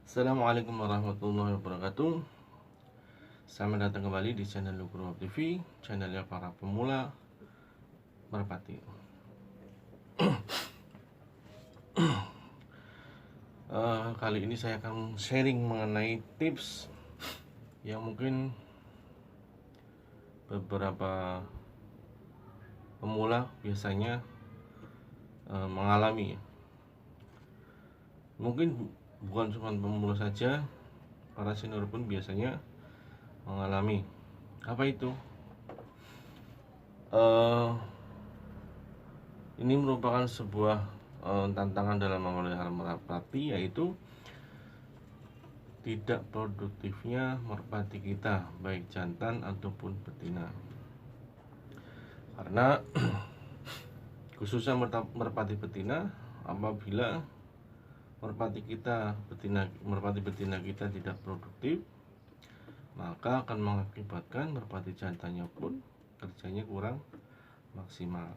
Assalamualaikum warahmatullahi wabarakatuh. Selamat datang kembali di channel Nugroho TV, channelnya para pemula merpati. Kali ini saya akan sharing mengenai tips yang mungkin beberapa pemula biasanya mengalami. Mungkin bukan cuma pemula saja, para senior pun biasanya mengalami. Apa itu? Ini merupakan sebuah tantangan dalam memelihara merpati, yaitu tidak produktifnya merpati kita, baik jantan ataupun betina. Karena khususnya merpati betina, apabila merpati betina kita tidak produktif, maka akan mengakibatkan merpati jantannya pun kerjanya kurang maksimal.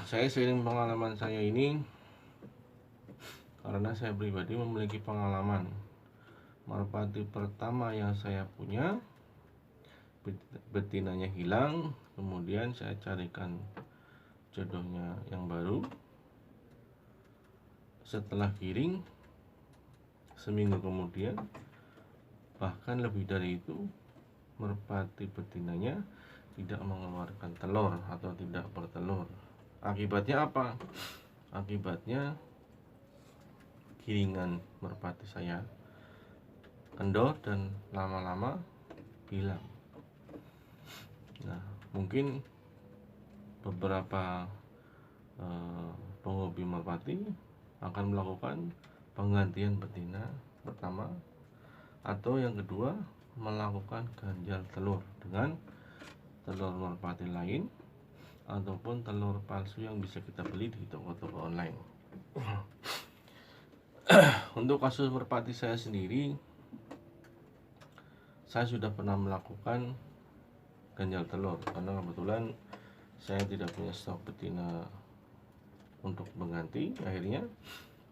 Saya sering pengalaman saya ini karena saya pribadi memiliki pengalaman. Merpati pertama yang saya punya, betinanya hilang, kemudian saya carikan jodohnya yang baru. Setelah giring seminggu kemudian, bahkan lebih dari itu, merpati betinanya tidak mengeluarkan telur atau tidak bertelur. Akibatnya apa? Akibatnya giringan merpati saya kendor dan lama-lama hilang. Nah, mungkin beberapa penghobi merpati akan melakukan penggantian betina pertama, atau yang kedua melakukan ganjal telur dengan telur merpati lain ataupun telur palsu yang bisa kita beli di toko-toko online. Untuk kasus merpati saya sendiri, saya sudah pernah melakukan ganjal telur karena kebetulan saya tidak punya stok betina untuk mengganti. Akhirnya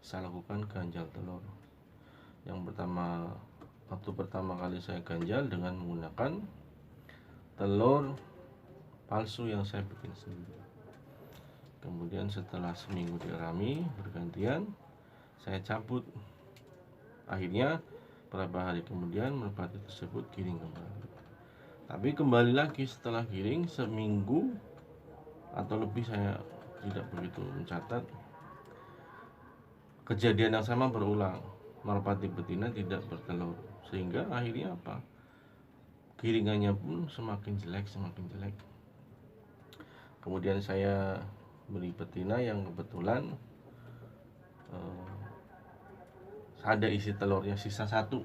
saya lakukan ganjal telur. Yang pertama kali saya ganjal dengan menggunakan telur palsu yang saya bikin sendiri. Kemudian setelah seminggu dirami bergantian, saya cabut. Akhirnya beberapa hari kemudian merpati tersebut giring kembali. Tapi kembali lagi setelah giring seminggu atau lebih, saya tidak begitu mencatat. Kejadian yang sama berulang, merpati betina tidak bertelur, sehingga akhirnya apa? Giringannya pun semakin jelek. Kemudian saya beli betina yang kebetulan ada isi telurnya sisa satu.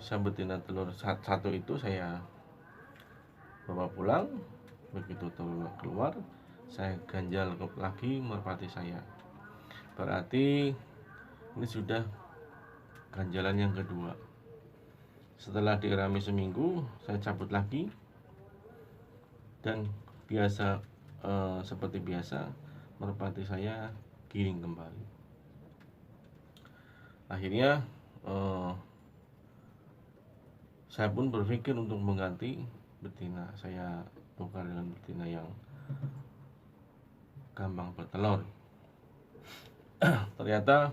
Sisa betina telur satu itu saya bawa pulang. Begitu telur keluar, saya ganjal lagi merpati saya. Berarti ini sudah ganjalan yang kedua. Setelah dirami seminggu, saya cabut lagi, dan seperti biasa merpati saya giring kembali. Akhirnya saya pun berpikir untuk mengganti betina. Saya tukar dengan betina yang gampang bertelur. Ternyata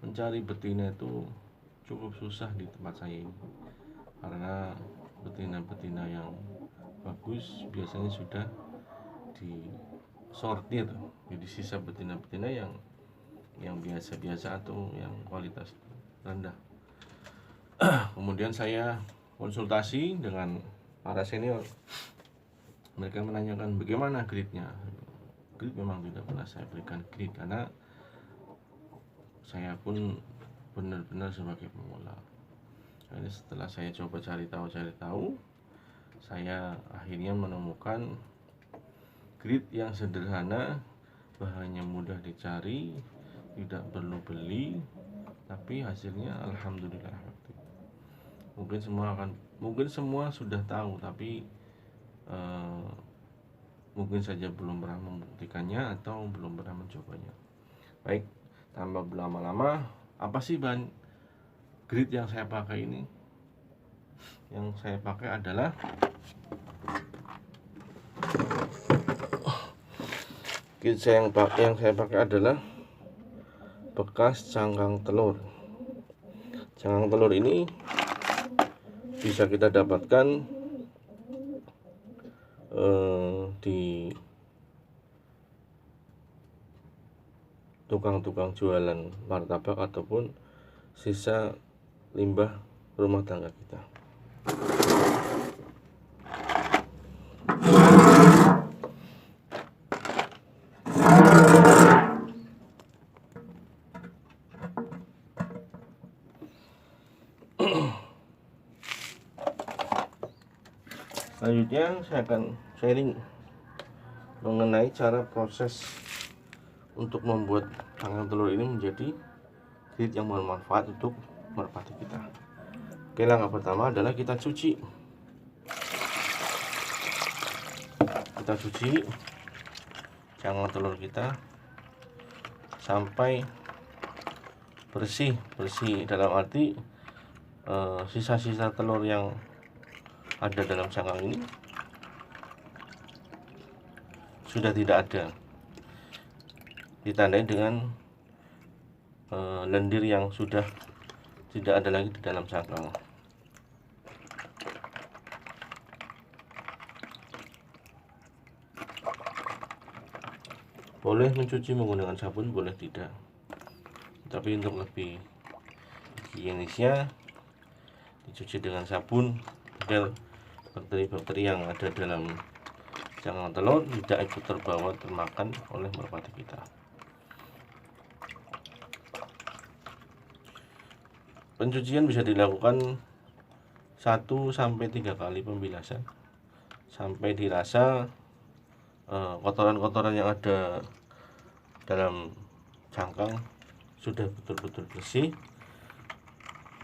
mencari betina itu cukup susah di tempat saya ini, karena betina-betina yang bagus biasanya sudah disortir. Jadi sisa betina-betina yang biasa-biasa atau yang kualitas rendah. Kemudian saya konsultasi dengan para senior. Mereka menanyakan bagaimana gridnya. Grid memang tidak pernah saya berikan grid, karena saya pun benar-benar sebagai pemula. Jadi setelah saya coba cari tahu, saya akhirnya menemukan grid yang sederhana, bahannya mudah dicari, tidak perlu beli, tapi hasilnya alhamdulillah. Mungkin semua sudah tahu, tapi mungkin saja belum pernah membuktikannya atau belum pernah mencobanya. Baik, tambah berlama-lama. Apa sih bahan grit yang saya pakai ini? Yang saya pakai adalah grit yang saya pakai adalah bekas cangkang telur. Cangkang telur ini bisa kita dapatkan di tukang-tukang jualan martabak ataupun sisa limbah rumah tangga kita. Selanjutnya saya akan sharing mengenai cara proses untuk membuat cangkang telur ini menjadi grit yang bermanfaat untuk merpati kita. Oke, langkah pertama adalah kita cuci cangkang telur kita sampai bersih dalam arti sisa-sisa telur yang ada dalam cangkang ini sudah tidak ada, ditandai dengan lendir yang sudah tidak ada lagi di dalam cangkang. Boleh mencuci menggunakan sabun, boleh tidak, tapi untuk lebih higienisnya dicuci dengan sabun agar bakteri-bakteri yang ada dalam cangkang telur tidak ikut terbawa termakan oleh merpati kita. Pencucian bisa dilakukan 1-3 kali pembilasan sampai dirasa kotoran-kotoran yang ada dalam cangkang sudah betul-betul bersih.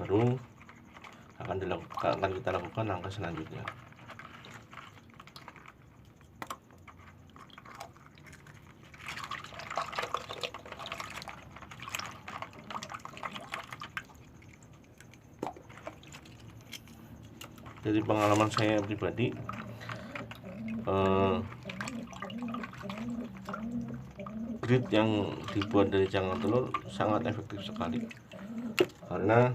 Baru akan kita lakukan langkah selanjutnya. Dari pengalaman saya pribadi, grit yang dibuat dari cangkang telur sangat efektif sekali, karena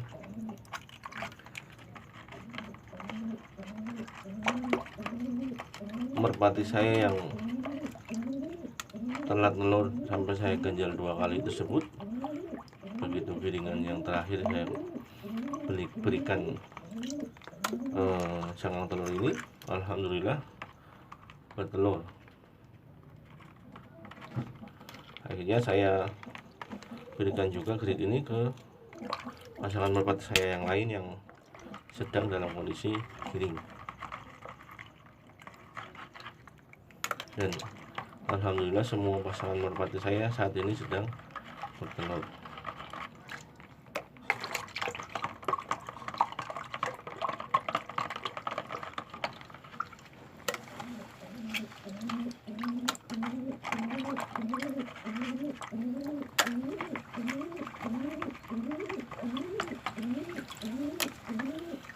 merpati saya yang telat telur sampai saya ganjal 2 kali tersebut, begitu giringan yang terakhir saya berikan cangkang telur ini, alhamdulillah bertelur. Akhirnya saya berikan juga grit ini ke pasangan merpati saya yang lain yang sedang dalam kondisi giring, dan alhamdulillah semua pasangan merpati saya saat ini sedang bertelur.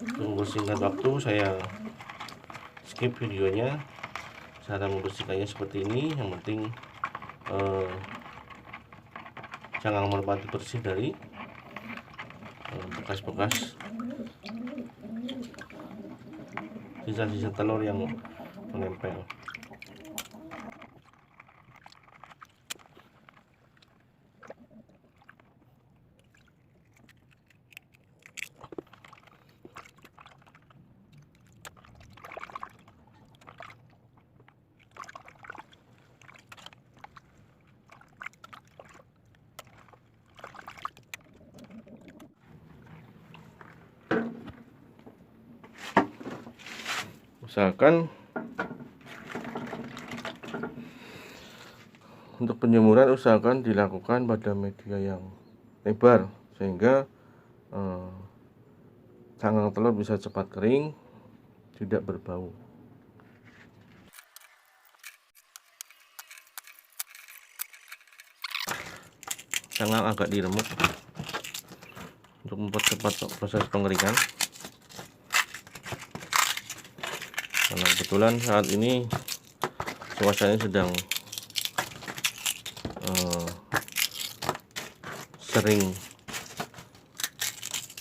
Untuk membersihkan waktu, saya skip videonya. Cara membersihkannya seperti ini. Yang penting cangkang merpati bersih dari bekas-bekas sisa-sisa telur yang menempel. Usahakan untuk penjemuran dilakukan pada media yang lebar sehingga cangkang telur bisa cepat kering, tidak berbau. sangat agak diremuk untuk mempercepat proses pengeringan, karena kebetulan saat ini cuacanya sedang sering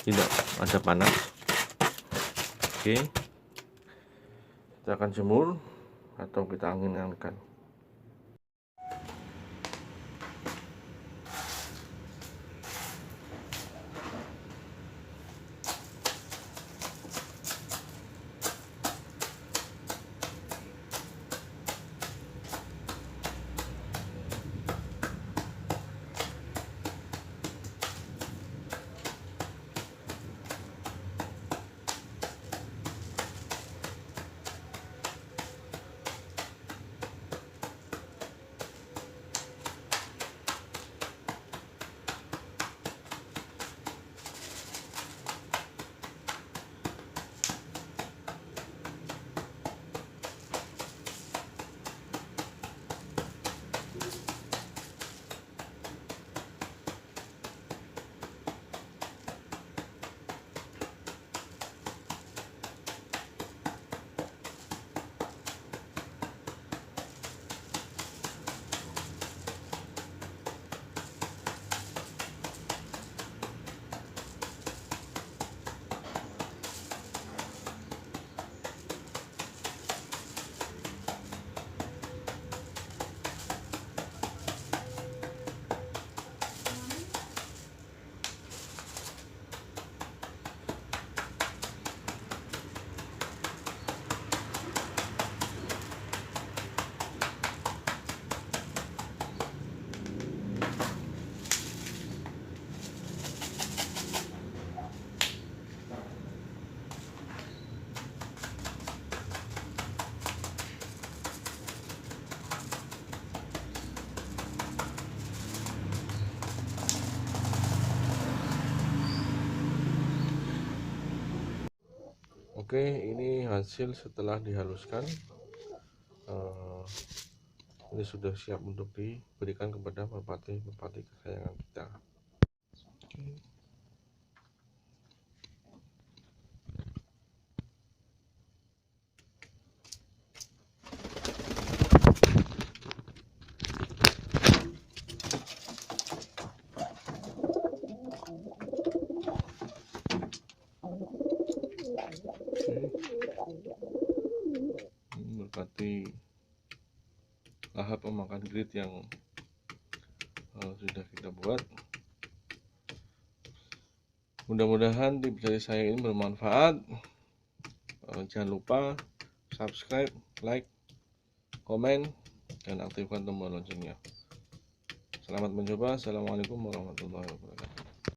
tidak ada panas. Oke, kita akan jemur atau kita angin-anginkan. Oke, ini hasil setelah dihaluskan. Ini sudah siap untuk diberikan kepada merpati kesayangan kita. Merpati lahap memakan grid yang sudah kita buat. Mudah-mudahan tips dari saya ini bermanfaat. Jangan lupa subscribe, like, komen, dan aktifkan tombol loncengnya. Selamat mencoba. Assalamualaikum warahmatullahi wabarakatuh.